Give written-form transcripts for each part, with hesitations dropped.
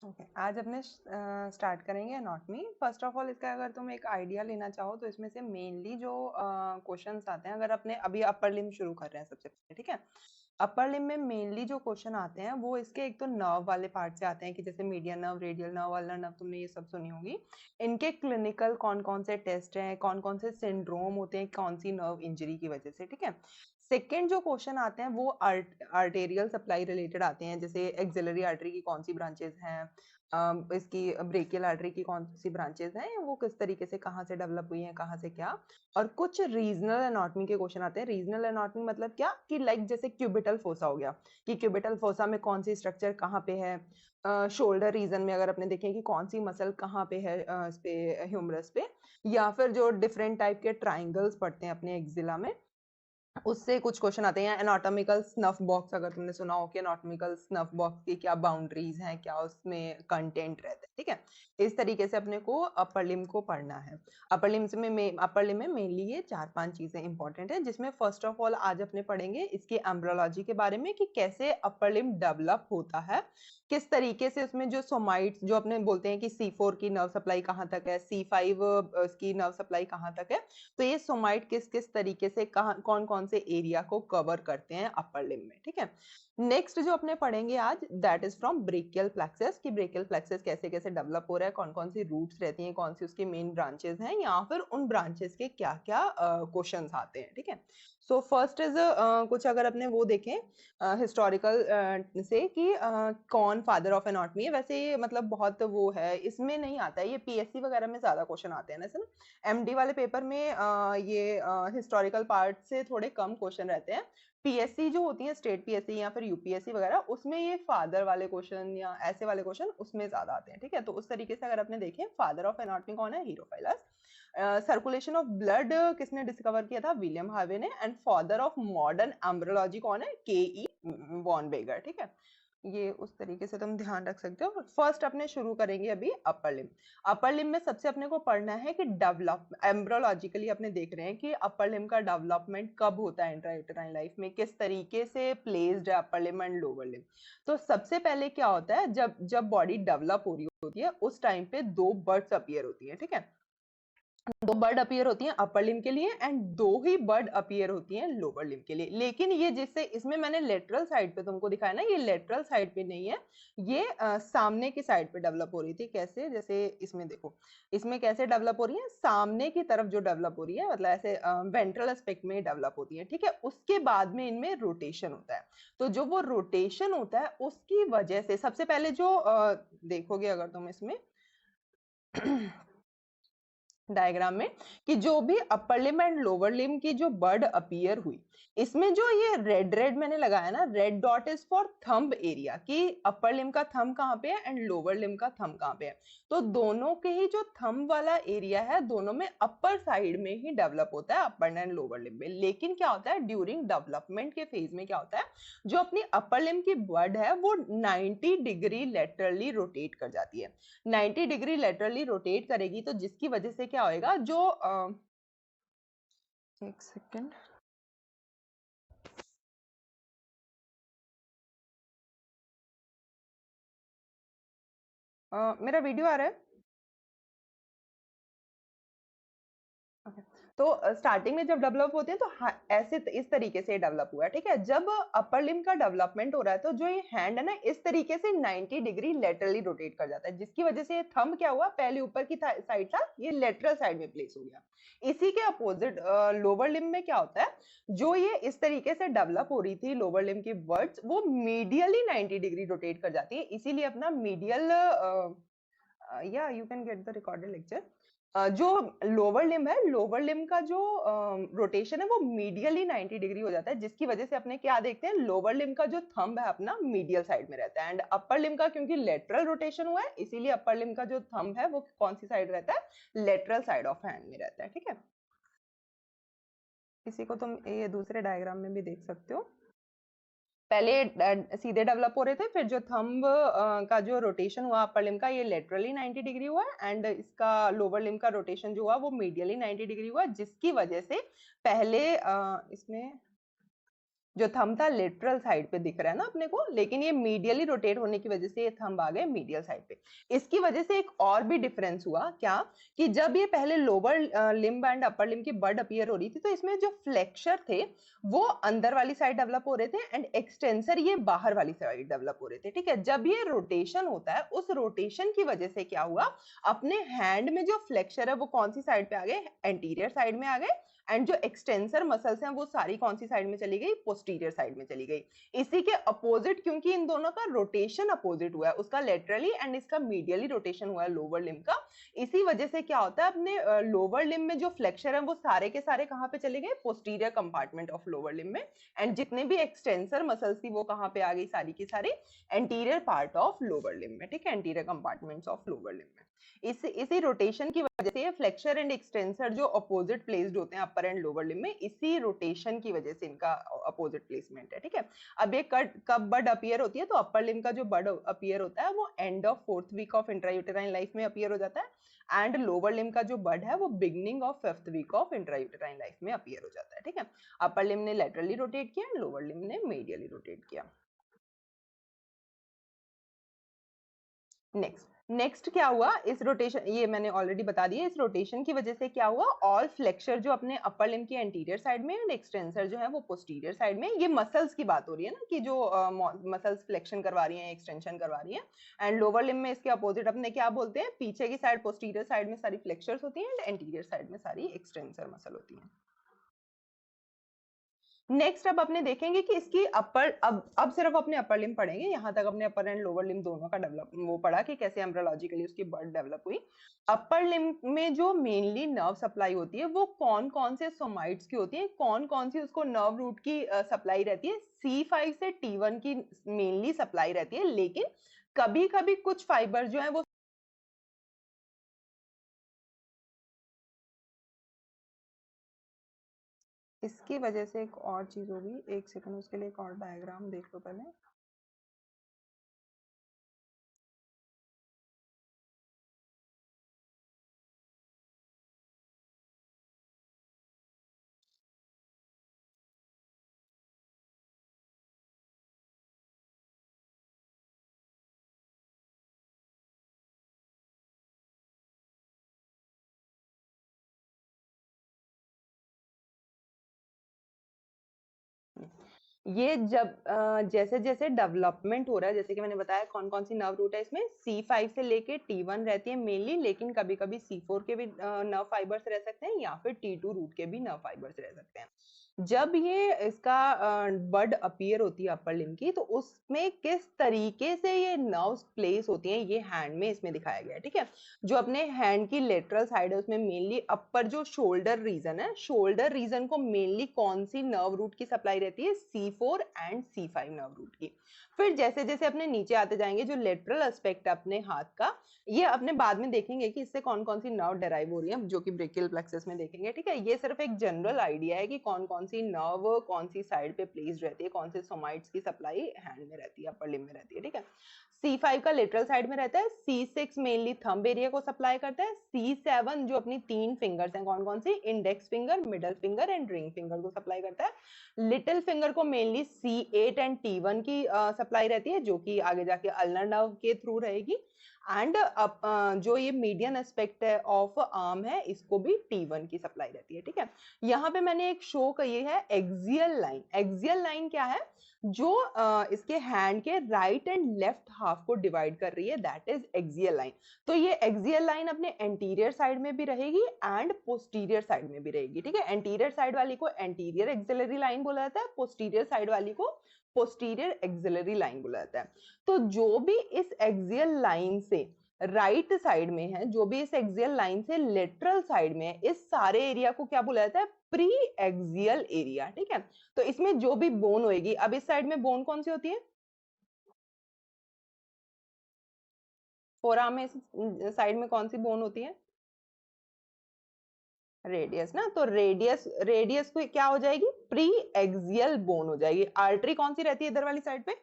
Okay, आज अपने start करेंगे एनाटॉमी। फर्स्ट ऑफ ऑल इसका अगर तुम एक आइडिया लेना चाहो तो इसमें से मेनली जो क्वेश्चंस आते हैं, अगर अपने अभी अपर लिम्ब शुरू कर रहे हैं सबसे पहले, ठीक है। अपर लिम्ब में मेनली जो क्वेश्चन आते हैं वो इसके एक तो नर्व वाले पार्ट से आते हैं, कि जैसे median nerve, radial nerve, ulnar nerve, तुमने ये सब सुनी होगी। इनके क्लिनिकल कौन कौन से टेस्ट हैं, कौन कौन से सिंड्रोम होते हैं कौन सी नर्व इंजरी की वजह से, ठीक है। सेकेंड जो क्वेश्चन आते हैं वो आर्टेरियल सप्लाई रिलेटेड आते हैं, जैसे एक्सिलरी आर्टरी की कौन सी ब्रांचेस हैं, इसकी ब्रेकियल आर्टरी की कौन सी ब्रांचेस हैं, वो किस तरीके से कहाँ से डेवलप हुई हैं, कहाँ से क्या। और कुछ रीजनल एनाटॉमी के क्वेश्चन आते हैं। रीजनल एनाटॉमी मतलब क्या, कि लाइक जैसे क्यूबिटल फोसा हो गया, कि क्यूबिटल फोसा में कौन सी स्ट्रक्चर कहाँ पे है। शोल्डर रीजन में अगर अपने देखें कि कौन सी मसल कहाँ पे है, इस पे ह्यूमरस पे, या फिर जो डिफरेंट टाइप के ट्राइंगल्स पड़ते हैं अपने एक्सिला में, उससे कुछ क्वेश्चन आते हैं। एनाटॉमिकल स्नफ बॉक्स, अगर तुमने सुना हो कि एनाटॉमिकल स्नफ बॉक्स की क्या बाउंड्रीज हैं, क्या उसमें कंटेंट रहता है, ठीक है। इस तरीके से अपने को अपर लिम्ब को पढ़ना है। अपर लिम्ब में मेनली ये 4-5 चीजें इंपॉर्टेंट है, जिसमें फर्स्ट ऑफ ऑल आज अपने पढ़ेंगे इसकी एम्ब्रियोलॉजी के बारे में, कि कैसे अपर लिम्ब डेवलप होता है, किस तरीके से उसमें जो सोमाइट्स, जो अपने बोलते हैं कि C4 की नर्व सप्लाई कहाँ तक है, C5 की नर्व सप्लाई कहाँ तक है, तो ये सोमाइट किस किस तरीके से कहाँ कौन कौन से एरिया को कवर करते हैं अपर लिम्ब में, ठीक है। नेक्स्ट जो अपने पढ़ेंगे आज, that is from brachial plexus, कि ब्रेकियल प्लेक्सस कैसे कैसे डेवलप हो रहा है, कौन कौन सी रूट्स रहती हैं, कौन सी उसकी मेन ब्रांचेस हैं, या फिर उन ब्रांचेस के क्या क्या क्वेश्चंस आते हैं, ठीक है। सो फर्स्ट इज कुछ अगर अपने वो देखें हिस्टोरिकल से, कि कौन फादर ऑफ एनाटॉमी है। वैसे ये मतलब बहुत वो है, इसमें नहीं आता है, ये पीएससी वगैरह में ज्यादा क्वेश्चन आते हैं ना, एमडी वाले पेपर में ये हिस्टोरिकल पार्ट से थोड़े कम क्वेश्चन रहते हैं। पीएससी जो होती है, स्टेट पीएससी या फिर यूपीएससी वगैरह, उसमें ये फादर वाले क्वेश्चन या ऐसे वाले क्वेश्चन उसमें ज्यादा आते हैं, ठीक है। तो उस तरीके से अगर आपने देखें, फादर ऑफ एनाटॉमी कौन है, हीरोफाइलस। सर्कुलेशन ऑफ ब्लड किसने डिस्कवर किया था, विलियम हार्वे ने। And father of modern embryology कौन है, के वॉन बेगर, ठीक है। ये उस तरीके से तुम ध्यान रख सकते हो। फर्स्ट अपने शुरू करेंगे अभी अपर लिम्ब। अपर लिम्ब में सबसे अपने को पढ़ना है कि डेवलप एम्ब्रियोलॉजिकली अपने देख रहे हैं कि अपर लिम्ब का डेवलपमेंट कब होता है इंट्रायूटेराइन लाइफ में, किस तरीके से प्लेस्ड है upper limb and lower limb. तो सबसे पहले क्या होता है, जब जब बॉडी डेवलप हो रही होती है उस टाइम पे दो बर्ड्स अपीयर होती है, ठीक है। दो बर्ड अपीयर होती हैं अपर लिम्ब के लिए, एंड दो ही बर्ड अपीयर होती हैं लोअर लिम्ब के लिए। लेकिन ये जिससे इसमें मैंने लेटरल साइड पे तुमको दिखाया ना, ये लेटरल साइड पे नहीं है, ये सामने की साइड पे डेवलप हो रही थी। कैसे, जैसे इसमें देखो, इसमें कैसे डेवलप हो रही है, सामने की तरफ जो डेवलप हो रही है, मतलब ऐसे वेंट्रल एस्पेक्ट में डेवलप होती है, ठीक है। उसके बाद में इनमें रोटेशन होता है। तो जो वो रोटेशन होता है उसकी वजह से सबसे पहले जो देखोगे अगर तुम इसमें डायग्राम में, कि जो भी upper limb and lower limb की जो बर्ड अपीयर हुई, इसमें जो ये रेड रेड मैंने लगाया ना, red dot is for thumb area, कि अपर लिम्ब का थंब कहाँ पे है एंड लोअर लिम्ब का थंब कहाँ पे है। तो दोनों के ही जो थंब वाला एरिया है, दोनों में अपर साइड में ही डेवलप होता है, अपर एंड लोअर लिम्ब में। लेकिन क्या होता है, ड्यूरिंग डेवलपमेंट के फेज में क्या होता है, जो अपनी अपर लिम्ब की बर्ड है वो 90 डिग्री लेटरली रोटेट कर जाती है। 90 डिग्री लेटरली रोटेट करेगी, तो जिसकी वजह से क्या होएगा, जो एक सेकेंड, मेरा वीडियो आ रहा है। Okay. तो स्टार्टिंग में जब डेवलप होते हैं तो ऐसे इस तरीके से डेवलप हुआ है, ठीक है। जब अपर लिम्ब का डेवलपमेंट हो रहा है तो जो ये हैंड है ना, इस तरीके से 90 डिग्री लेटरली रोटेट कर जाता है, जिसकी वजह से ये थंब क्या हुआ, पहले ऊपर की साइड था, ये लेटरल साइड में प्लेस हो गया। इसी के अपोजिट लोअर लिम्ब में क्या होता है, जो ये इस तरीके से डेवलप हो रही थी लोअर लिम्ब की वर्ड्स, वो मीडियली 90 डिग्री रोटेट कर जाती है। इसीलिए अपना मीडियल, या you can get the recorded lecture. जो लोअर लिम्ब है, लोअर लिम्ब का जो रोटेशन है वो मीडियली 90 डिग्री हो जाता है, जिसकी वजह से अपने क्या देखते हैं, लोअर लिम्ब का जो थंब है अपना मीडियल साइड में रहता है, एंड अपर लिम्ब का क्योंकि लेटरल रोटेशन हुआ है, इसीलिए अपर लिम्ब का जो थंब है वो कौन सी साइड रहता है, लेटरल साइड ऑफ हैंड में रहता है, ठीक है। इसी को तुम ये दूसरे डायग्राम में भी देख सकते हो। पहले सीधे डेवलप हो रहे थे, फिर जो थंब का जो रोटेशन हुआ अपर लिम्ब का, ये लेटरली 90 डिग्री हुआ, एंड इसका लोअर लिम्ब का रोटेशन जो हुआ वो मीडियली 90 डिग्री हुआ, जिसकी वजह से पहले इसमें जो थंब था लेटरल साइड पे दिख रहा है ना अपने को, लेकिन ये मीडियली रोटेट होने की वजह से ये थंब आ गए मीडियल साइड पे। इसकी वजह से एक और भी डिफरेंस हुआ क्या, कि जब ये पहले lower limb and upper limb की बड अपीयर हो रही थी, तो इसमें जो फ्लेक्सर थे वो अंदर वाली साइड डेवलप हो रहे थे एंड एक्सटेंसर ये बाहर वाली साइड डेवलप हो रहे थे, ठीक है। जब ये रोटेशन होता है, उस रोटेशन की वजह से क्या हुआ, अपने हैंड में जो फ्लेक्सर है वो कौन सी साइड पे आ गए, एंटीरियर साइड में आ गए, एंड जो एक्सटेंसर मसल्स हैं वो सारी कौन सी साइड में चली गई, पोस्टीरियर साइड में चली गई। इसी के अपोजिट, क्योंकि इन दोनों का रोटेशन अपोजिट हुआ है, उसका लेटरली एंड इसका मीडियली रोटेशन हुआ है लोअर लिम्ब का, इसी वजह से क्या होता है, अपने लोअर लिम्ब में जो फ्लेक्सर है वो सारे के सारे कहां पे चले गए, posterior compartment of lower limb में, एंड जितने भी एक्सटेंसर मसल्स थी वो कहां पे आ गई, सारी की सारी anterior part of lower limb में, ठीक है, anterior compartments of lower limb में। इसी रोटेशन की वजह से फ्लेक्सर एंड एक्सटेंसर जो अपोजिट प्लेस्ड होते हैं अपर एंड लोअर लिम्ब में, इसी रोटेशन की वजह से इनका अपोजिट प्लेसमेंट है, ठीक है। अब ये कब बड अपीयर होती है, तो अपर लिम्ब का जो बड अपीयर होता है वो end of 4th week of intrauterine life में अपीयर हो जाता है, एंड लोअर लिम्ब का जो बड है वो beginning of 5th week of intrauterine life में अपीयर हो जाता है, ठीक है। अपर लिम्ब ने लेटरली रोटेट किया, लोअर लिम्ब ने मीडियली रोटेट किया। नेक्स्ट क्या हुआ, इस रोटेशन, ये मैंने ऑलरेडी बता दिया, इस रोटेशन की वजह से क्या हुआ, ऑल फ्लेक्सर जो अपने अपर लिम्ब की एंटीरियर साइड में एंड एक्सटेंसर जो है वो पोस्टीरियर साइड में, ये मसल्स की बात हो रही है ना, कि जो मसल्स फ्लेक्शन करवा रही हैं, एक्सटेंशन करवा रही हैं, एंड लोअर लिम्ब में इसके अपोजिट अपने क्या बोलते हैं, पीछे की साइड पोस्टीरियर साइड में सारी फ्लेक्सर्स होती हैं एंड एंटीरियर साइड में सारी एक्सटेंसर मसल होती हैं। नेक्स्ट अब अपने देखेंगे कि इसकी अपर, अब सिर्फ अपने अपर लिम्ब पढ़ेंगे, यहां तक अपने अपर एंड लोअर लिम्ब दोनों का डेवलप वो पढ़ा कि कैसे एम्ब्रियोलॉजिकली उसकी बर्ड डेवलप हुई। अपर लिम्ब में जो मेनली नर्व सप्लाई होती है वो कौन कौन से सोमाइट्स की होती है, कौन कौन सी उसको नर्व रूट की सप्लाई रहती है, C5 से T1 की मेनली सप्लाई रहती है, लेकिन कभी कभी कुछ फाइबर जो है वो, इसकी वजह से एक और चीज होगी, एक सेकंड उसके लिए एक और डायग्राम देख लो पहले। ये जब जैसे जैसे डेवलपमेंट हो रहा है, जैसे कि मैंने बताया कौन कौन सी नर्व रूट है इसमें, C5 से लेके T1 रहती है मेनली, लेकिन कभी कभी C4 के भी नर्व फाइबर्स रह सकते हैं, या फिर T2 रूट के भी नर्व फाइबर्स रह सकते हैं। जब ये इसका बड अपीयर होती है अपर लिम्ब की, तो उसमें किस तरीके से ये नर्व्स प्लेस होती हैं, ये हैंड में इसमें दिखाया गया है, ठीक है। जो अपने हैंड की लेटरल साइड है उसमें मेनली अपर जो शोल्डर रीजन है, शोल्डर रीजन को मेनली कौन सी नर्व रूट की सप्लाई रहती है, C4 and C5 nerve root की। फिर जैसे जैसे अपने नीचे आते जाएंगे, जो लेटरल एस्पेक्ट है अपने हाथ का, ये अपने बाद में देखेंगे कि इससे कौन कौन सी नर्व डेराइव हो रही है, जो कि ब्रेकियल प्लेक्सस में देखेंगे, ठीक है। ये सिर्फ एक जनरल आइडिया है कि कौन कौन सी नर्व कौन सी साइड पे प्लेस्ड रहती है, कौन से सोमाइट्स की सप्लाई हैंड में रहती है, अपर लिम्ब में रहती है, ठीक है। C5 का लेटरल साइड में रहता है, C6 मेनली थंब एरिया को सप्लाई करता है, C7 जो अपनी 3 फिंगर्स हैं, कौन कौन सी, index finger, middle finger and ring finger को सप्लाई करता है। लिटिल फिंगर को मेनली C8 एंड T1 की सप्लाई रहती है, जो कि आगे जाके अल्नर नर्व के थ्रू रहेगी, एंड जो ये मीडियन एस्पेक्ट है ऑफ आर्म है, इसको भी T1 की सप्लाई रहती है, ठीक है। यहाँ पे मैंने एक शो की है एक्सियल लाइन। एक्सियल लाइन क्या है, जो इसके हैंड के राइट एंड लेफ्ट हाफ को डिवाइड कर रही है, दैट इज एक्सियल लाइन। तो ये एक्सियल लाइन अपने एंटीरियर साइड में भी रहेगी एंड पोस्टीरियर साइड में भी रहेगी, ठीक है। एंटीरियर साइड वाली को एंटीरियर एक्सिलरी लाइन बोला जाता है, पोस्टीरियर साइड वाली को पोस्टीरियर एक्सिलरी लाइन बोला जाता है। तो जो भी इस एक्सियल लाइन से राइट साइड में है, जो भी इस एक्सियल लाइन से लेटरल साइड में है, इस सारे एरिया को क्या बोला जाता है, प्री एक्सियल एरिया, ठीक है। तो इसमें जो भी बोन होगी, अब इस साइड में बोन कौन सी होती है, फोरआर्म में साइड में कौन सी बोन होती है, रेडियस ना, तो रेडियस रेडियस को क्या हो जाएगी, प्री एक्सियल बोन हो जाएगी। आर्टरी कौन सी रहती है इधर वाली साइड पे,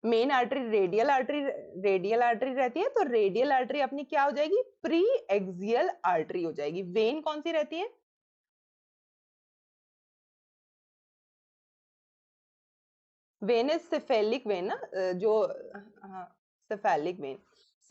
मेन आर्टरी, रेडियल आर्टरी रहती है, तो रेडियल आर्टरी अपनी क्या हो जाएगी, प्री एक्सियल आर्टरी हो जाएगी। वेन कौन सी रहती है, वेन इज सिफेलिक वेन ना, जो सिफेलिक वेन,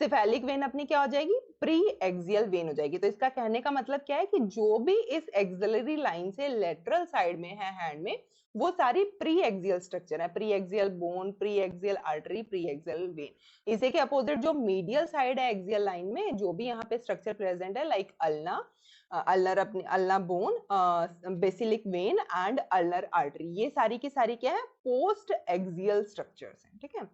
सिफेलिक वेन अपनी क्या हो जाएगी, प्री एक्सियल वेन हो जाएगी। तो इसका कहने का मतलब क्या है कि जो भी इस एक्सिलरी लाइन से लेटरल साइड में है हैंड में, वो सारी प्री एक्सियल स्ट्रक्चर है, pre axial bone, pre axial artery, pre axial when. इसी के अपोजिट जो मीडियल साइड है एक्सियल लाइन में, जो भी यहाँ पे स्ट्रक्चर प्रेजेंट है, लाइक अल्ना, अल्नर, अपनी ulna bone, basilic vein and ulnar artery, ये सारी की सारी क्या है, पोस्ट एक्सियल स्ट्रक्चर्स हैं, ठीक है।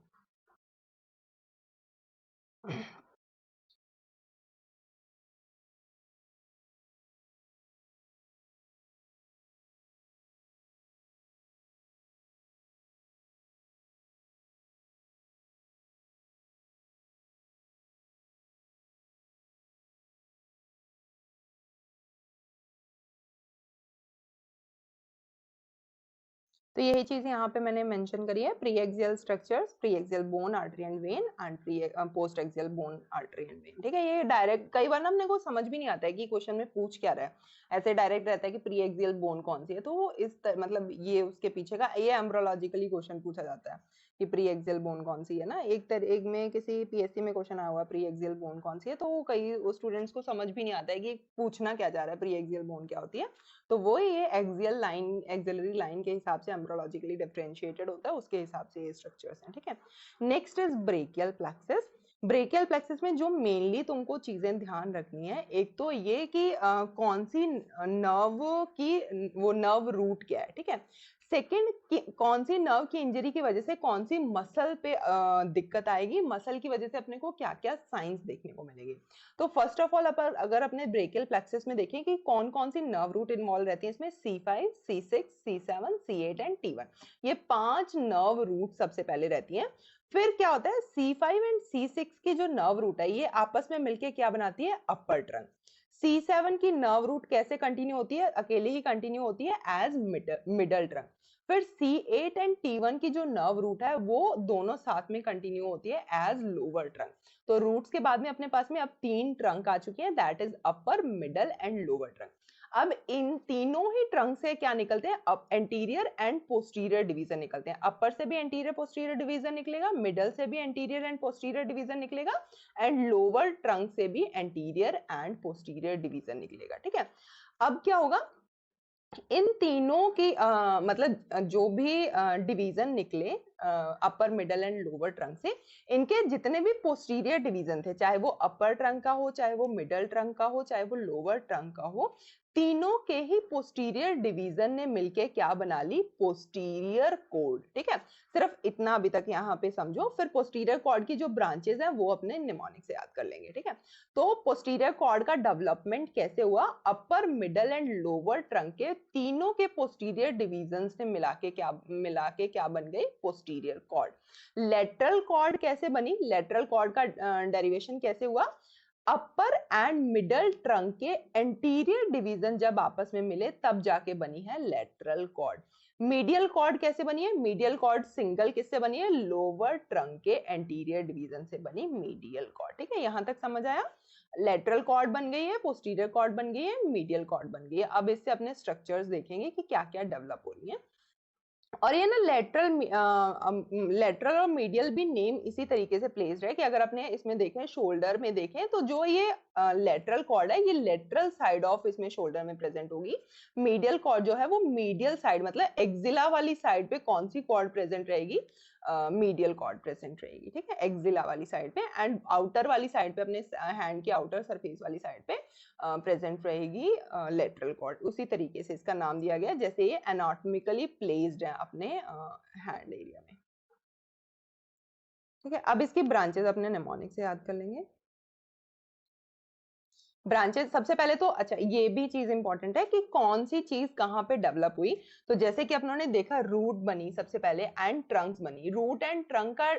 तो यही चीज यहाँ पे मैंने मेंशन करी है, pre axial structures, pre axial bone, artery and when, and pre post axial bone, artery and when, ठीक है। ये डायरेक्ट कई बार ना अपने को समझ भी नहीं आता है कि क्वेश्चन में पूछ क्या रहा है, ऐसे डायरेक्ट रहता है कि प्री एक्सियल बोन कौन सी है, तो मतलब ये उसके पीछे का ये एम्ब्रोलॉजिकली क्वेश्चन पूछा जाता है कि प्री एक्सियल बोन कौन सी है ना। एक में किसी पीएससी में क्वेश्चन आया हुआ प्री एक्सियल बोन कौन सी है, तो कई स्टूडेंट्स को समझ भी नहीं आता है कि पूछना क्या जा रहा है, प्री एक्सियल बोन क्या होती है। तो वो ये एक्सियल लाइन, एक्सिलरी लाइन के हिसाब से एम्ब्रोलॉजिकली डिफरेंशिएटेड होता है, उसके हिसाब से ये स्ट्रक्चर्स हैं, ठीक है। Next is brachial plexus. Brachial plexus में जो मेनली तुमको चीजें ध्यान रखनी है, एक तो ये कि कौन सी नर्व की, वो नर्व रूट क्या है, ठीक है। सेकंड, कौन सी नर्व की इंजरी की वजह से कौन सी मसल पे दिक्कत आएगी, मसल की वजह से अपने को क्या क्या साइंस देखने को मिलेगी। तो फर्स्ट ऑफ ऑल अगर अपने ब्रेकियल प्लेक्सस में देखें कि कौन कौन सी नर्व रूट इन्वॉल्व रहती है, इसमें C5, C6, C7, C8 and T1, ये 5 नर्व रूट सबसे पहले रहती हैं। फिर क्या होता है, C5 एंड C6 की जो नर्व रूट है, ये आपस में मिलके क्या बनाती है, अपर ट्रंक। C7 की नर्व रूट कैसे कंटिन्यू होती है, अकेले ही कंटिन्यू होती है एज मिडल ट्रंक। फिर C8 एंड T1 की जो नर्व रूट है, वो दोनों साथ में कंटिन्यू होती है एज लोअर ट्रंक। तो रूट्स के बाद में अपने पास में अब 3 ट्रंक आ चुके हैं, that is upper, middle and lower trunk. अब इन तीनों ही ट्रंक से क्या निकलते हैं, अब एंटीरियर एंड पोस्टीरियर डिवीजन निकलते हैं। अपर से भी एंटीरियर पोस्टीरियर डिवीजन निकलेगा, मिडल से भी एंटीरियर एंड पोस्टीरियर डिवीजन निकलेगा, एंड लोअर ट्रंक से भी एंटीरियर एंड पोस्टीरियर डिवीजन निकलेगा, ठीक है। अब क्या होगा, इन तीनों की मतलब जो भी डिवीजन निकले अपर, मिडल एंड लोअर ट्रंक से, इनके जितने भी पोस्टीरियर डिवीजन थे, चाहे वो अपर ट्रंक का हो, चाहे वो मिडल ट्रंक का हो, चाहे वो लोअर ट्रंक का हो, तीनों के ही पोस्टीरियर डिवीजन ने मिलके क्या बना ली, पोस्टीरियर कॉर्ड, ठीक है। सिर्फ इतना अभी तक यहाँ पे समझो, फिर पोस्टीरियर कॉर्ड की जो ब्रांचेस हैं वो अपने निमोनिक से याद कर लेंगे, ठीक है। तो पोस्टीरियर कॉर्ड का डेवलपमेंट कैसे हुआ, अपर, मिडल एंड लोअर ट्रंक के तीनों के पोस्टीरियर डिवीजन से मिला के क्या बन गई, पोस्टीरियर कॉर्ड। लेटरल कॉर्ड कैसे बनी, लेटरल कॉर्ड का डेरिवेशन कैसे हुआ, अपर एंड मिडल ट्रंक के एंटीरियर डिवीजन जब आपस में मिले तब जाके बनी है लेटरल कॉर्ड। मीडियल कॉर्ड कैसे बनी है, मीडियल कॉर्ड सिंगल किससे बनी है, लोअर ट्रंक के एंटीरियर डिवीजन से बनी मीडियल कॉर्ड, ठीक है। यहां तक समझ आया, लेटरल कॉर्ड बन गई है, पोस्टीरियर कॉर्ड बन गई है, मीडियल कॉर्ड बन गई है। अब इससे अपने स्ट्रक्चर्स देखेंगे कि क्या क्या डेवलप हो रही है। और ये ना लेटरल और मीडियल भी नेम इसी तरीके से प्लेस्ड है कि अगर अपने इसमें देखें, शोल्डर में देखें, तो जो ये लेटरल कॉर्ड है, ये लेटरल साइड ऑफ इसमें शोल्डर में प्रेजेंट होगी। मीडियल कॉर्ड जो है वो मीडियल साइड, मतलब एक्सिला वाली साइड पे कौन सी कॉर्ड प्रेजेंट रहेगी, मीडियल कॉर्ड प्रेजेंट रहेगी, ठीक है, एक्सिला वाली साइड पे। एंड आउटर वाली साइड पे, अपने हैंड की आउटर सरफेस वाली साइड पे प्रेजेंट रहेगी लेटरल कॉर्ड। उसी तरीके से इसका नाम दिया गया जैसे ये एनाटॉमिकली प्लेस्ड है अपने हैंड एरिया में, ठीक है। अब इसकी ब्रांचेस अपने निमोनिक से याद कर लेंगे। ब्रांचेस सबसे पहले तो, अच्छा ये भी चीज इंपॉर्टेंट है कि कौन सी चीज कहाँ पे डेवलप हुई। तो जैसे कि अपनों ने देखा, रूट बनी सबसे पहले एंड ट्रंक्स बनी। रूट एंड ट्रंक का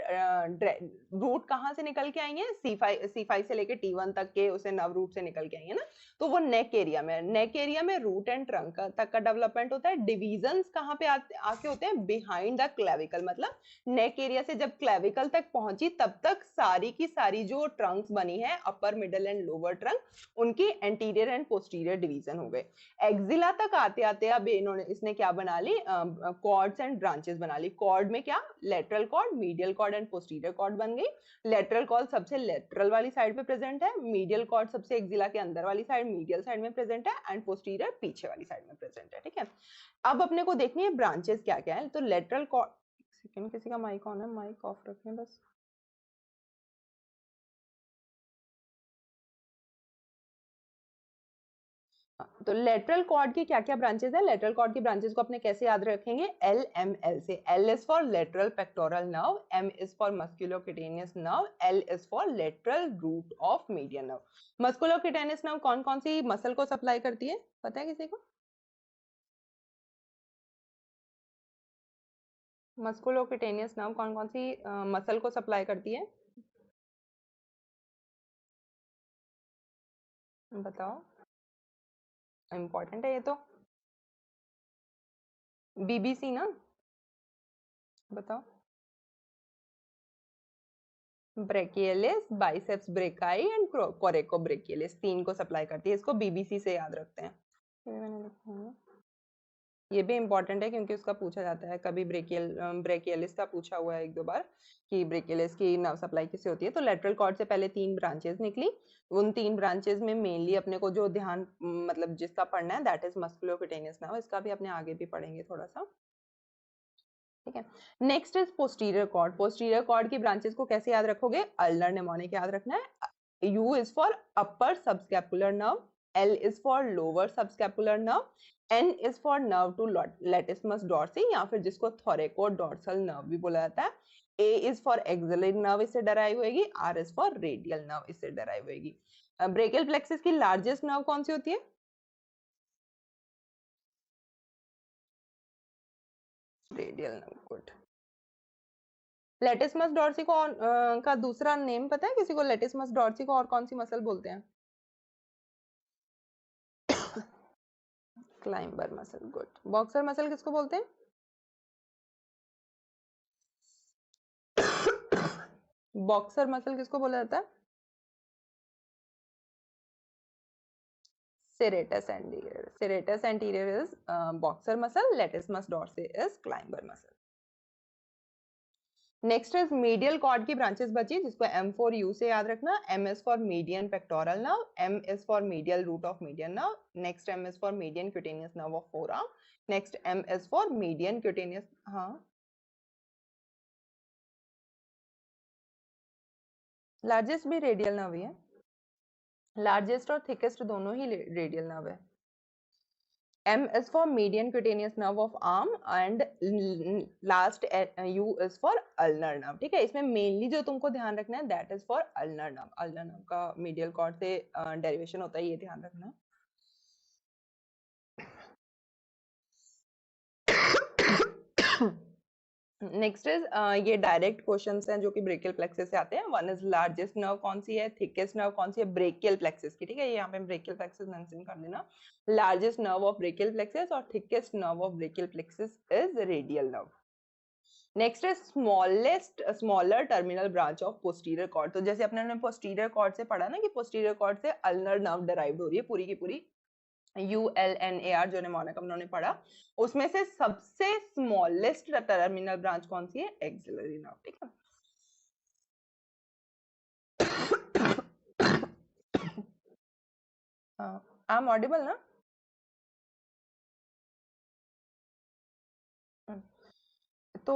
रूट कहाँ से निकल के आएंगे, C5 से लेके T1 तक के उसे नर्व रूट से निकल के आएंगे ना, तो वो नेक एरिया में, नेक एरिया में रूट एंड ट्रंक तक का डेवलपमेंट होता है। डिविजन्स कहाँ पे आके होते हैं, बिहाइंड द क्लेविकल, मतलब नेक एरिया से जब क्लेविकल तक पहुंची तब तक सारी की सारी जो ट्रंक्स बनी है, अपर, मिडल एंड लोअर ट्रंक, उनकी एंटीरियर एंड पोस्टीरियर डिवीजन हो गए। एक्सिला तक आते आते अब इसने क्या बना ली, कॉर्ड्स एंड ब्रांचेस बना ली। कॉर्ड में क्या, lateral cord, medial cord and posterior cord बन गई। लेटरल कॉर्ड सबसे लेटरल वाली साइड पे प्रेजेंट है, मीडियल कॉर्ड सबसे एक्सिला के अंदर वाली साइड मीडियल साइड में प्रेजेंट है, एंड पोस्टीरियर पीछे वाली साइड में प्रेजेंट है। ठीक है, अब अपने को देखनी है ब्रांचेस क्या क्या है। तो लेटरल कॉर्ड, सेकंड किसी का माइक ऑन है, माइक ऑफ रखें बस। तो लेटरल कॉर्ड की क्या क्या ब्रांचेस है, लेटरल कॉर्ड की ब्रांचेस को अपने कैसे याद रखेंगे, एल एम एल से। L is for lateral pectoral nerve, M is for musculocutaneous nerve, L is for lateral root of median nerve. Musculocutaneous nerve कौन कौन सी मसल को सप्लाई करती है, पता है किसी को? मस्कुलोक्यूटेनियस नर्व कौन कौन सी मसल को सप्लाई करती है, बताओ, इंपॉर्टेंट है ये तो। बीबीसी ना, बताओ। ब्रेकियलिस, बाइसेप्स ब्रेकाई एंड कोरेकोब्रेकियलिस, तीन को सप्लाई करती है, इसको बीबीसी से याद रखते हैं। ये मैंने लिखा है, ये भी इंपॉर्टेंट है क्योंकि उसका पूछा जाता है कभी, ब्रेकियलिस का पूछा हुआ है एक दो बार कि ब्रेकियलिस की नर्व सप्लाई किससे होती है। तो लेटरल कॉर्ड से पहले तीन ब्रांचेस निकली, उन तीन ब्रांचेस में मेनली अपने को जो ध्यान मतलब जिसका पढ़ना है दैट इज मस्कुलोक्यूटेनियस नर्व, इसका भी अपने आगे भी पढ़ेंगे थोड़ा सा। ठीक है, next is posterior cord. Posterior cord की ब्रांचेस को कैसे याद रखोगे, अल्नर निमोनिक याद रखना है। U is for upper subscapular nerve, L is for lower subscapular nerve, N is for nerve to latissimus dorsi या फिर जिसको थोरेको डॉर्सल नर्व भी बोला जाता है। A is for axillary nerve, इससे डराइव होगी। R is for radial nerve, इससे डराइव होगी। ब्रेकियल प्लेक्सिस की लार्जेस्ट नर्व कौन सी होती है, radial nerve, good. Latissimus dorsi को का दूसरा नेम पता है किसी को, लेटिसमस डॉर्सी को और कौन सी मसल बोलते हैं? Climber muscle, good. Boxer muscle किसको बोलते हैं? बॉक्सर मसल किसको बोला जाता है? serratus anterior, serratus anterior is boxer muscle, latissimus dorsi is climber muscle. Next is medial cord की ब्रांचेस बची जिसको M4U से याद रखना। M is for median pectoral nerve, M is for medial root of median nerve, next M is for median cutaneous nerve of forearm, next M is for median cutaneous, हाँ largest भी radial nerve ही है, largest और thickest दोनों ही radial nerve है। M is for median cutaneous nerve of arm and last U is for ulnar nerve। ठीक है, इसमें मेनली जो तुमको ध्यान रखना है that is for ulnar nerve। ulnar nerve का medial cord से डेरिवेशन होता है, ये ध्यान रखना। नेक्स्ट इज ये डायरेक्ट क्वेश्चंस हैं जो कि ब्रेकियल प्लेक्सिस से आते हैं। वन इज लार्जेस्ट नर्व कौन सी है, थिकेस्ट नर्व कौन सी है, ब्रेकियल प्लेक्सिस की। ठीक है, यहाँ पे ब्रेकियल प्लेक्सिस मेंशन कर देना। Largest nerve of brachial plexus और thickest nerve of brachial plexus is radial nerve. Next है smaller terminal branch of posterior cord. तो जैसे अपने पोस्टीरियर कॉर्ड से पढ़ा ना कि पोस्टीरियर कॉर्ड से अल्नर नर्व डराइव्ड हो रही है पूरी की पूरी, ULNAR जो निमोनिक हमने पढ़ा, उसमें से सबसे स्मॉलेस्ट टर्मिनल ब्रांच कौन सी है, एक्सिलरी नर्व। ठीक है, आई एम ऑडिबल ना? तो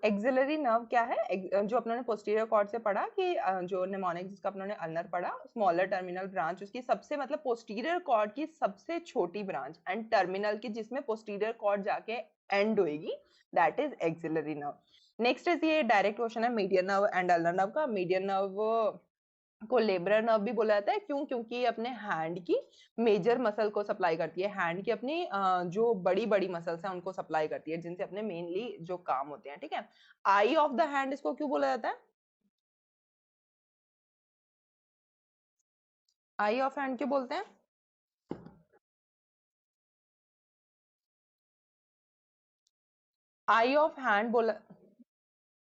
एक्सिलरी नर्व क्या है, जो अपने पोस्टीरियर कॉर्ड से पढ़ा कि जो निमोनिक जिसका अपने अल्नर पढ़ा, स्मॉलर टर्मिनल ब्रांच उसकी सबसे मतलब पोस्टीरियर कॉर्ड की सबसे छोटी ब्रांच एंड टर्मिनल की जिसमें पोस्टीरियर कॉर्ड जाके एंड होएगी, that is axillary nerve. Next is ये डायरेक्ट क्वेश्चन है median nerve and ulnar nerve का। मीडियन नर्व को लेब्रर नर्व भी बोला जाता है, क्यों, क्योंकि ये अपने हैंड की मेजर मसल को सप्लाई करती है, हैंड की अपनी जो बड़ी बड़ी मसल्स हैं उनको सप्लाई करती है, जिनसे अपने मेनली जो काम होते हैं। ठीक है, आई ऑफ द हैंड इसको क्यों बोला जाता है, आई ऑफ हैंड क्यों बोलते हैं? आई ऑफ हैंड बोला,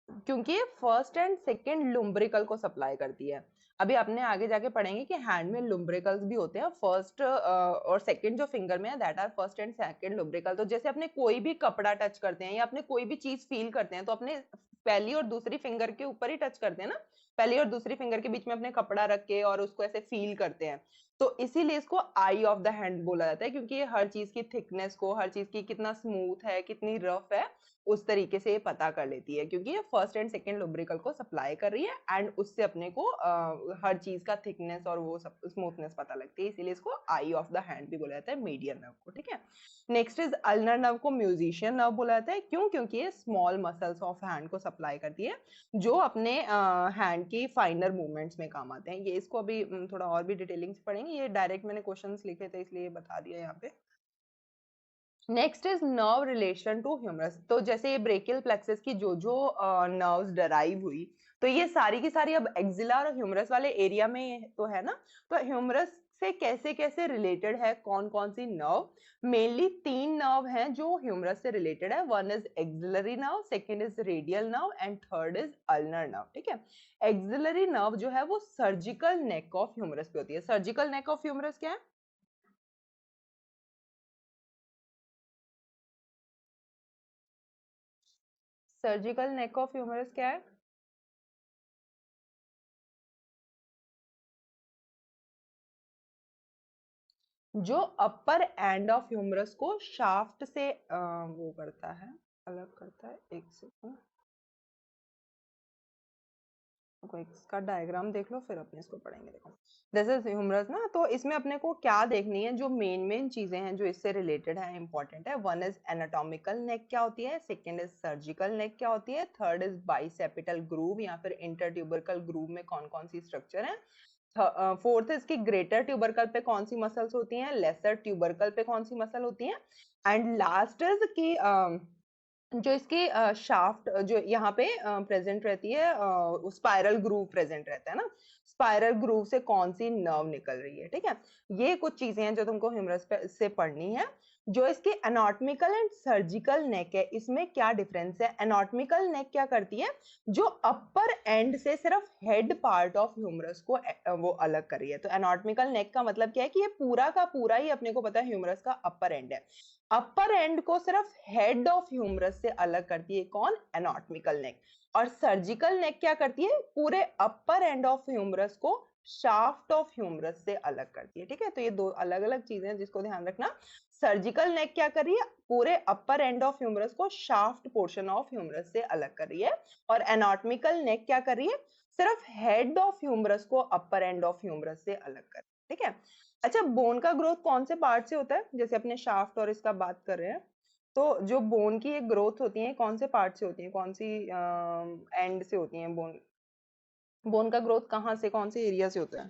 क्योंकि ये फर्स्ट एंड सेकेंड लुम्ब्रिकल को सप्लाई करती है। अभी अपने आगे जाके पढ़ेंगे कि हैंड में लुम्ब्रिकल्स भी होते हैं, फर्स्ट और सेकेंड जो फिंगर में है that are first and second lumbrical. तो जैसे अपने कोई भी कपड़ा टच करते हैं या अपने कोई भी चीज फील करते हैं तो अपने पहली और दूसरी फिंगर के ऊपर ही टच करते हैं ना, पहली और दूसरी फिंगर के बीच में अपने कपड़ा रख के और उसको ऐसे फील करते हैं। तो इसीलिए इसको आई ऑफ द हैंड बोला जाता है, क्योंकि ये हर चीज की थिकनेस को, हर चीज की कितना स्मूथ है, कितनी रफ है, उस तरीके से ये पता कर लेती है, क्योंकि ये फर्स्ट एंड सेकेंड लुब्रिकल को सप्लाई कर रही है एंड उससे अपने को हर चीज का थिकनेस और वो सब स्मूथनेस पता लगती है, इसीलिए इसको आई ऑफ द हैंड भी बोला जाता है, मीडियन नर्व को। ठीक है, नेक्स्ट इज अल्नर नर्व को म्यूजिशियन नर्व बोला जाता है। क्यों? क्योंकि ये स्मॉल मसल्स ऑफ हैंड को सप्लाई करती है जो अपने हैंड की फाइनर मूवमेंट्स में काम आते हैं। ये इसको अभी थोड़ा और भी डिटेलिंग से पढ़ेंगे, ये डायरेक्ट मैंने क्वेश्चंस लिखे थे इसलिए बता दिया यहाँ पे। Next is nerve relation to humerus. तो जैसे ये ब्रेकियल प्लेक्सस की जो जो नर्व्स डराइव हुई, तो ये सारी की सारी अब एक्सिला और ह्यूमरस वाले एरिया में तो है ना। तो ह्यूमरस से कैसे कैसे रिलेटेड है, कौन कौन सी नर्व? मेनली 3 नर्व हैं जो ह्यूमरस से रिलेटेड है। One is axillary nerve, second is radial nerve and third is ulnar nerve. ठीक है, एक्सिलरी नर्व जो है वो सर्जिकल नेक ऑफ ह्यूमरस पे होती है। सर्जिकल नेक ऑफ ह्यूमरस क्या है? सर्जिकल नेक ऑफ ह्यूमरस क्या है? जो अपर एंड ऑफ ह्यूमरस को शाफ्ट से वो करता है, अलग करता है। एक सेकंड, कोई इसका डायग्राम देख लो फिर अपने इसको पढ़ेंगे। देखो, दिस इज ह्यूमरस ना, तो इसमें अपने को क्या देखनी है, जो मेन मेन चीजें हैं जो इससे रिलेटेड है, इंपॉर्टेंट है। वन इज एनाटॉमिकल नेक क्या होती है, सेकंड इज सर्जिकल नेक क्या होती है, थर्ड इज बाइसेपिटल ग्रूव या फिर इंटरट्यूबरकल ग्रूव में कौन कौन सी स्ट्रक्चर है, फोर्थ इसकी ग्रेटर ट्यूबरकल पे कौन सी मसल्स होती हैं, लेसर ट्यूबरकल पे कौन सी मसल होती हैं, एंड लास्ट इज की जो इसकी शाफ्ट जो यहाँ पे प्रेजेंट रहती है, स्पाइरल ग्रूव प्रेजेंट रहता है ना, स्पाइरल ग्रूव से कौन सी नर्व निकल रही है। ठीक है, ये कुछ चीजें हैं जो तुमको ह्यूमरस से पढ़नी है। जो इसकी एनाटॉमिकल एंड सर्जिकल नेक है, इसमें क्या डिफरेंस है? एनाटॉमिकल नेक क्या करती है, जो अपर एंड से सिर्फ हेड पार्ट ऑफ ह्यूमरस को वो अलग कर रही है। तो एनाटॉमिकल नेक का मतलब क्या है कि ये पूरा का पूरा ही अपने को पता है ह्यूमरस का अपर एंड है। अपर एंड को सिर्फ हेड ऑफ ह्यूमरस से अलग करती है कौन? एनाटॉमिकल नेक। और सर्जिकल नेक क्या करती है? पूरे अपर एंड ऑफ ह्यूमरस को शाफ्ट ऑफ ह्यूमरस से अलग करती है। ठीक है, तो ये दो अलग अलग चीजें हैं जिसको ध्यान रखना। सर्जिकल नेक क्या कर रही है? पूरे अपर एंड ऑफ ह्यूमरस को शाफ्ट पोर्शन ऑफ ह्यूमरस से अलग कर रही है। और एनाटॉमिकल नेक क्या कर रही है? सिर्फ हेड ऑफ ह्यूमरस को अपर एंड ऑफ ह्यूमरस से अलग कर रही है। ठीक है, अच्छा, बोन का ग्रोथ कौन से पार्ट से होता है? जैसे अपने शाफ्ट और इसका बात कर रहे हैं, तो जो बोन की एक ग्रोथ होती है कौन से पार्ट से होती है, कौन सी एंड से होती है बोन? बोन का ग्रोथ कहाँ से, कौन से एरिया से होता है?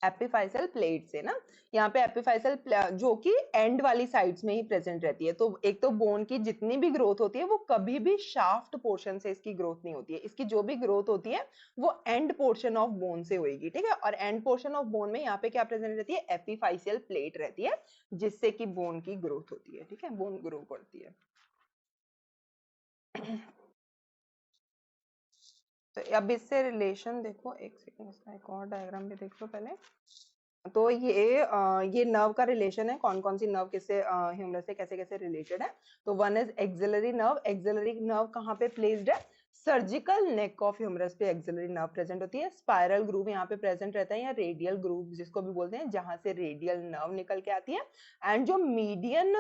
एपिफाइसल प्लेट से ना। यहाँ पे एपिफाइसल जो कि एंड वाली साइड्स में ही प्रेजेंट रहती है। तो एक तो बोन की जितनी भी ग्रोथ होती है वो कभी भी शाफ्ट पोर्शन से इसकी ग्रोथ नहीं होती है, इसकी जो भी ग्रोथ होती है वो एंड पोर्शन ऑफ बोन से होगी। ठीक है, और एंड पोर्शन ऑफ बोन में यहाँ पे क्या प्रेजेंट रहती है? एपिफाइसियल प्लेट रहती है, जिससे कि बोन की ग्रोथ होती है। ठीक है, बोन ग्रो करती है। तो अब इससे रिलेशन देखो, एक सेकंड, इसका एक और डायग्राम भी देख लो पहले। तो ये नर्व का रिलेशन है, कौन कौन सी नर्व किससे ह्यूमरस से कैसे कैसे रिलेटेड है। तो one is axillary nerve. Axillary nerve कहाँ पे प्लेस्ड है? सर्जिकल नेक ऑफ ह्यूमरस पे एक्सिलरी नर्व प्रेजेंट होती है। स्पाइरल ग्रूव यहाँ पे प्रेजेंट रहता है, या रेडियल ग्रूव जिसको भी बोलते हैं, जहां से रेडियल नर्व निकल के आती है। एंड जो मीडियन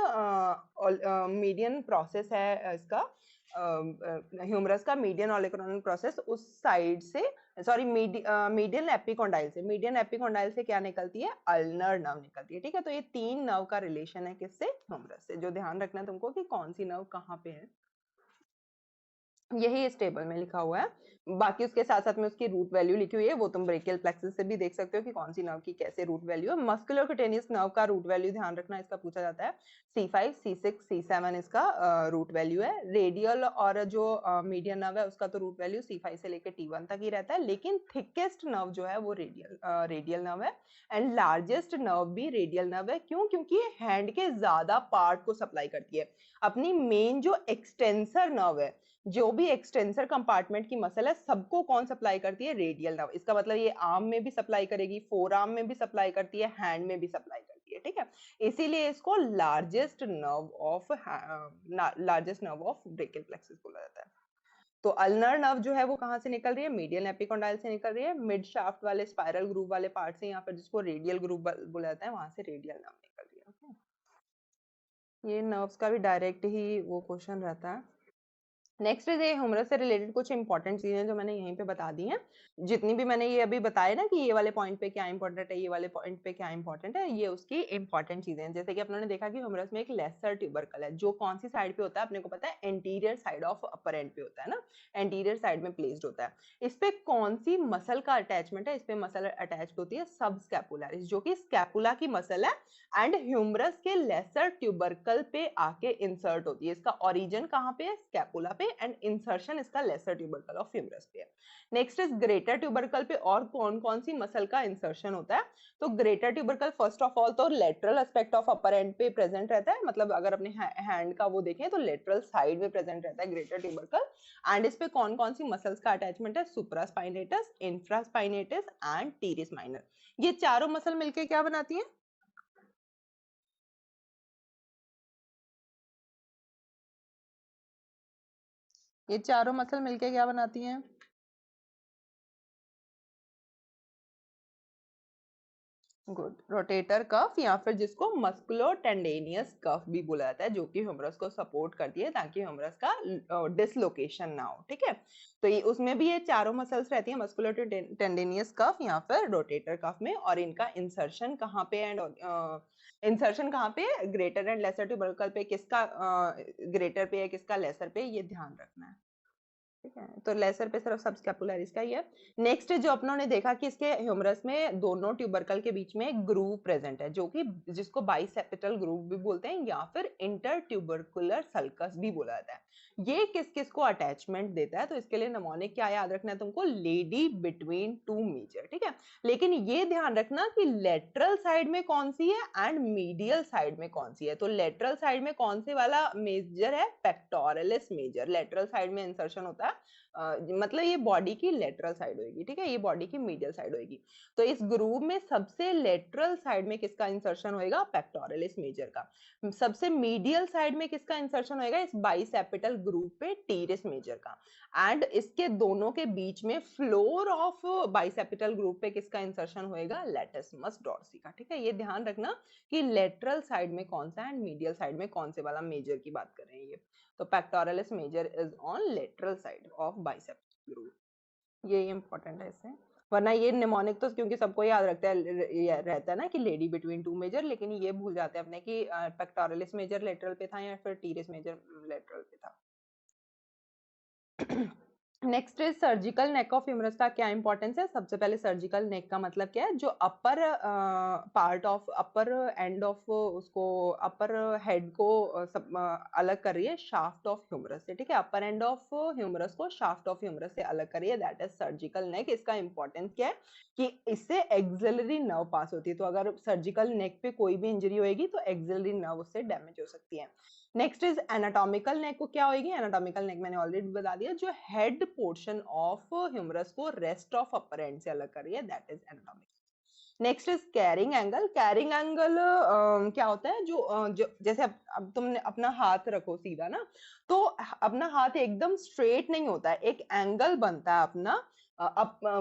प्रोसेस है इसका, ह्यूमरस का मीडियन ऑलिगोनल प्रोसेस, उस साइड से, सॉरी, मीडियन एपिकोंडाइल से, मीडियन एपिकोंडाइल से क्या निकलती है? अल्नर नर्व निकलती है। ठीक है, तो ये 3 नर्व का रिलेशन है किससे? ह्यूमरस से। जो ध्यान रखना है तुमको कि कौन सी नर्व कहाँ पे है, यही इस टेबल में लिखा हुआ है। बाकी उसके साथ साथ में उसकी रूट वैल्यू लिखी हुई है, वो तुम ब्रेकियल प्लेक्सस से भी देख सकते हो कि कौन सी नर्व की कैसे रूट वैल्यू है। मस्कुलर क्यूटेनियस नर्व का रूट वैल्यू ध्यान रखना, इसका पूछा जाता है। C5, C6, C7 इसका रूट वैल्यू है। रेडियल और जो मीडियन नर्व है उसका तो रूट वैल्यू C5 से लेकर T1 तक ही रहता है, लेकिन थिकेस्ट नर्व जो है वो रेडियल नर्व है, एंड लार्जेस्ट नर्व भी रेडियल नर्व है। क्यों? क्योंकि ये हैंड के ज्यादा पार्ट को सप्लाई करती है। अपनी मेन जो एक्सटेंसर नर्व है, जो भी एक्सटेंसर कंपार्टमेंट की मसल है, सबको कौन सप्लाई करती है? Radial nerve. इसका मतलब ये आर्म में भी सप्लाई करेगी, फोर आर्म में भी सप्लाई करती है, हैंड में भी सप्लाई करती है, ठीक है। इसीलिए इसको largest nerve of brachial plexus बोला जाता है। तो अल्नर नर्व जो है वो कहाँ से निकल रही है? मीडियल एपिकोंडाइल से निकल रही है, मिड शाफ्ट वाले स्पाइरल ग्रूव वाले पार्ट से, या फिर जिसको रेडियल ग्रूव बोला जाता है, वहां से रेडियल नर्व निकल रही है। ओके, ये नर्व्स का भी डायरेक्ट ही वो क्वेश्चन रहता है। नेक्स्ट इज ये ह्यूमरस से रिलेटेड कुछ इंपॉर्टेंट चीजें जो मैंने यहीं पे बता दी हैं। जितनी भी मैंने ये अभी बताया ना कि ये वाले पॉइंट पे क्या इंपॉर्टेंट है, ये वाले पॉइंट पे क्या इंपॉर्टेंट है, ये उसकी इंपॉर्टेंट चीजें हैं। जैसे कि अपनों ने देखा कि ह्यूमरस में एक लेसर ट्यूबरकल है, जो कौन सी साइड पे होता है अपने को पता है, anterior side of upper end पे होता है ना, एंटीरियर साइड में प्लेस्ड होता है। इस पे कौन सी मसल का अटैचमेंट है? इस पे मसल अटैच्ड होती है सब स्कैपुलरिस, जो कि स्कैपुला की मसल है, एंड ह्यूमरस के लेसर ट्यूबरकल पे आके इंसर्ट होती है। इसका ओरिजिन कहाँ पे है? स्कैपुला पे, एंड इंसर्शन इसका लेसर ट्यूबरकल ऑफ ह्यूमरस पे है। नेक्स्ट इज ग्रेटर ट्यूबरकल पे और कौन कौन सी मसल का इंसर्शन होता है? तो greater tubercle first of all तो lateral aspect of upper end पे प्रेजेंट रहता है, मतलब अगर अपने हैंड का वो देखें तो लेटरल साइड में प्रेजेंट रहता है ग्रेटर ट्यूबरकल। एंड इस पे कौन कौन सी मसल्स का अटैचमेंट है? Supraspinatus, infraspinatus and teres minor. ये चारों मसल मिलके क्या बनाती है? ये चारों मसल मिलके क्या बनाती हैं? गुड, रोटेटर कफ, या फिर जिसको मस्कुलो टेंडेनियस कफ भी बोला जाता है, जो कि ह्यूमरस को सपोर्ट करती है ताकि ह्यूमरस का डिसलोकेशन ना हो, ठीक है। तो ये उसमें भी ये चारों मसल्स रहती हैं, मस्कुलो टेंडेनियस कफ या फिर रोटेटर कफ में, और इनका इंसर्शन कहाँ पे एंड इंसर्शन कहाँ पे? ग्रेटर एंड लेसर ट्यूबरकल पे। किसका ग्रेटर पे है, किसका लेसर पे, ये ध्यान रखना है, ठीक है। तो लेसर पे सिर्फ सबस्कैपुलरिस का ही है। नेक्स्ट जो अपनों ने देखा कि इसके ह्यूमरस में दोनों ट्यूबरकल के बीच में एक ग्रूव प्रेजेंट है, जो कि जिसको बाइसेप्टल ग्रूव भी बोलते हैं, या फिर इंटर ट्यूबरकुलर सल्कस भी बोला जाता है। ये किस किस को अटैचमेंट देता है? तो इसके लिए निमोनिक क्या याद रखना है तुमको? लेडी बिटवीन टू मेजर, ठीक है। लेकिन ये ध्यान रखना कि लेटरल साइड में कौन सी है एंड मीडियल साइड में कौन सी है। तो लेटरल साइड में कौन से वाला मेजर है? पेक्टोरलिस मेजर लेटरल साइड में इंसर्शन होता है। मतलब ये बॉडी की लेटरल साइड होगी, ठीक है, ये बॉडी की मीडियल साइड होगी। तो इस ग्रूव में सबसे लेटरल साइड में किसका इंसर्शन होएगा? पेक्टोरलिस मेजर का। सबसे मीडियल साइड में किसका इंसर्शन होएगा? इस बाइसेपिटल ग्रूव पे टीरिस मेजर का। एंड इसके दोनों के बीच में फ्लोर ऑफ बाइसेपिटल ग्रूव पे किसका इंसर्शन होएगा? लेटिसमस डॉर्सी का, ठीक है। ये ध्यान रखना कि लेटरल साइड में कौन सा एंड मीडियल साइड में कौन से वाला मेजर की बात कर रहे हैं ये। तो pectoralis major is on lateral side of biceps groove. ये इंपॉर्टेंट है इससे, वरना ये निमोनिक तो क्योंकि सबको याद रखता है रहता है ना कि लेडी बिटवीन टू मेजर, लेकिन ये भूल जाते हैं अपने कि पेक्टोरलिस मेजर लेटरल पे था या फिर टीरिस मेजर लेटरल पे था। Next is surgical neck of humerus का क्या इंपॉर्टेंस है? सबसे पहले सर्जिकल नेक का मतलब क्या है? जो upper part of upper end of उसको अपर हेड को अलग कर रही है शाफ्ट ऑफ ह्यूमरस से, ठीक है। अपर एंड ऑफ ह्यूमरस को शाफ्ट ऑफ ह्यूमरस से अलग कर रही है, दैट इज सर्जिकल नेक। इसका इंपॉर्टेंस क्या है? कि इससे एक्सिलरी नर्व पास होती है, तो अगर सर्जिकल नेक पे कोई भी इंजरी होगी तो एक्सिलरी नर्व उससे डैमेज हो सकती है। नेक्स्ट इज एनाटॉमिकल नेक को क्या होगी? एनाटॉमिकल नेक मैंने ऑलरेडी बता दिया, जो हेड पोर्शन ऑफ ह्यूमरस को रेस्ट ऑफ अपर एंड से अलग कर रही है, that is anatomical. Next is carrying angle. Carrying angle क्या होता है? जो जैसे अब तुमने अपना हाथ रखो सीधा ना, तो अपना हाथ एकदम स्ट्रेट नहीं होता है, एक एंगल बनता है अपना,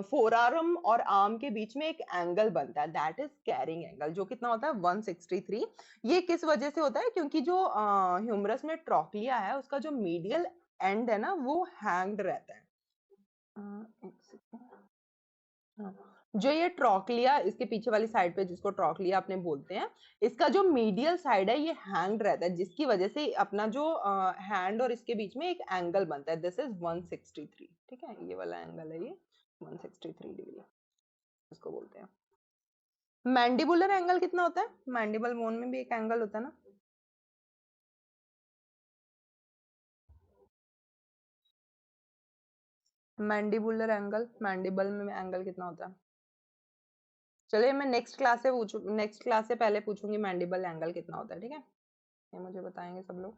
फोर आर्म और आर्म के बीच में एक एंगल बनता है, दैट इज कैरिंग एंगल, जो कितना होता है? 163। ये किस वजह से होता है? क्योंकि जो ह्यूमरस में ट्रॉक्लिया है उसका जो मीडियल एंड है ना वो हैंग्ड रहता है। एक सेकंड, हाँ, जो ये ट्रॉक्लिया इसके पीछे वाली साइड पे जिसको ट्रॉक्लिया अपने बोलते हैं, इसका जो मीडियल साइड है ये हैंग रहता है, जिसकी वजह से अपना जो हैंड और इसके बीच में एक एंगल बनता है। दिस इज 163, ठीक है, ये वाला एंगल है ये 163 डिग्री इसको बोलते हैं। मैंडिबुलर एंगल कितना होता है? मैंडिबल बोन में भी एक एंगल होता है ना, मैंडिबुलर एंगल, मैंडिबल में एंगल कितना होता है? चलिए मैं नेक्स्ट क्लास से पहले पूछूंगी मैंडिबल एंगल कितना होता है, ठीक है, ये मुझे बताएंगे सब लोग।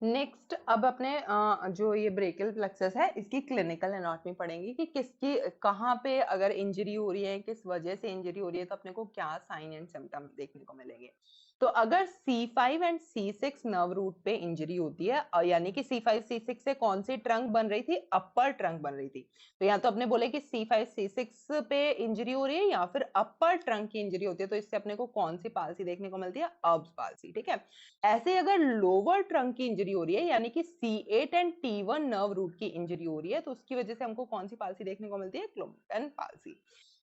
नेक्स्ट अब अपने जो ये ब्रेकियल प्लेक्सस है इसकी क्लिनिकल एनाटॉमी पढ़ेंगे कि किसकी कहाँ पे अगर इंजरी हो रही है, किस वजह से इंजरी हो रही है, तो अपने को क्या साइन एंड सिम्टम्स देखने को मिलेंगे। तो अगर C5 and C6 nerve root पे इंजरी होती है, यानी कि C5 C6 से कौन सी ट्रंक बन रही थी? अपर ट्रंक बन रही थी। तो यहाँ तो अपने बोले कि C5 C6 पे इंजरी हो रही है या फिर अपर ट्रंक की इंजरी होती है, तो इससे अपने को कौन सी पालसी देखने को मिलती है? अब्स पालसी, ठीक है। ऐसे अगर लोअर ट्रंक की इंजरी हो रही है, यानी कि C8 and T1 nerve root की इंजरी हो रही है, तो उसकी वजह से हमको कौन सी पालसी देखने को मिलती है? क्लोम्पटन पालसी।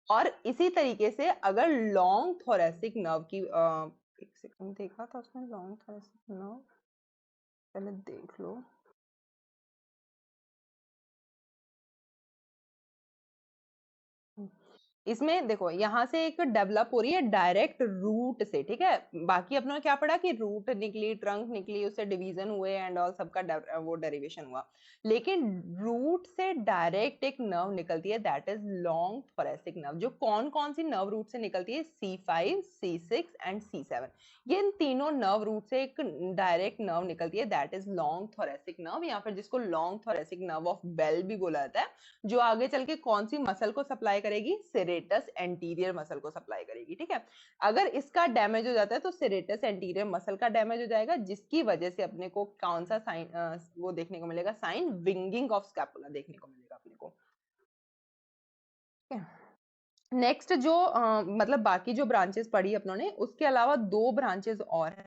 और इसी तरीके से अगर लॉन्ग थोरेसिक नर्व की एक सेकंड देखा था उसमें, लॉन्ग थोरेसिक नर्व पहले देख लो। इसमें देखो यहाँ से एक डेवलप हो रही है डायरेक्ट रूट से, ठीक है। बाकी अपने क्या पढ़ा कि रूट निकली, ट्रंक निकली, उससे डिवीजन हुए एंड ऑल, सबका वो डेरिवेशन हुआ। लेकिन रूट से डायरेक्ट एक नर्व निकलती है, that is long thoracic nerve. जो कौन कौन सी नर्व रूट से निकलती है? C5 C6 and C7। ये इन तीनों नर्व रूट से एक डायरेक्ट नर्व निकलती है, that is long thoracic nerve, या फिर जिसको long thoracic nerve of Bell भी बोला जाता है, जो आगे चल के कौन सी मसल को सप्लाई करेगी? सेरेटस एंटीरियर मसल को सप्लाई करेगी, ठीक है। अगर इसका डैमेज हो जाता है तो सेरेटस एंटीरियर मसल का डैमेज हो जाएगा, जिसकी वजह से अपने को कौन सा साइन वो देखने को मिलेगा? साइन विंगिंग ऑफ स्कैपुला देखने को मिलेगा अपने को। नेक्स्ट जो मतलब बाकी जो ब्रांचेस पढ़ी अपनों ने, उसके अलावा दो ब्रांचेस और है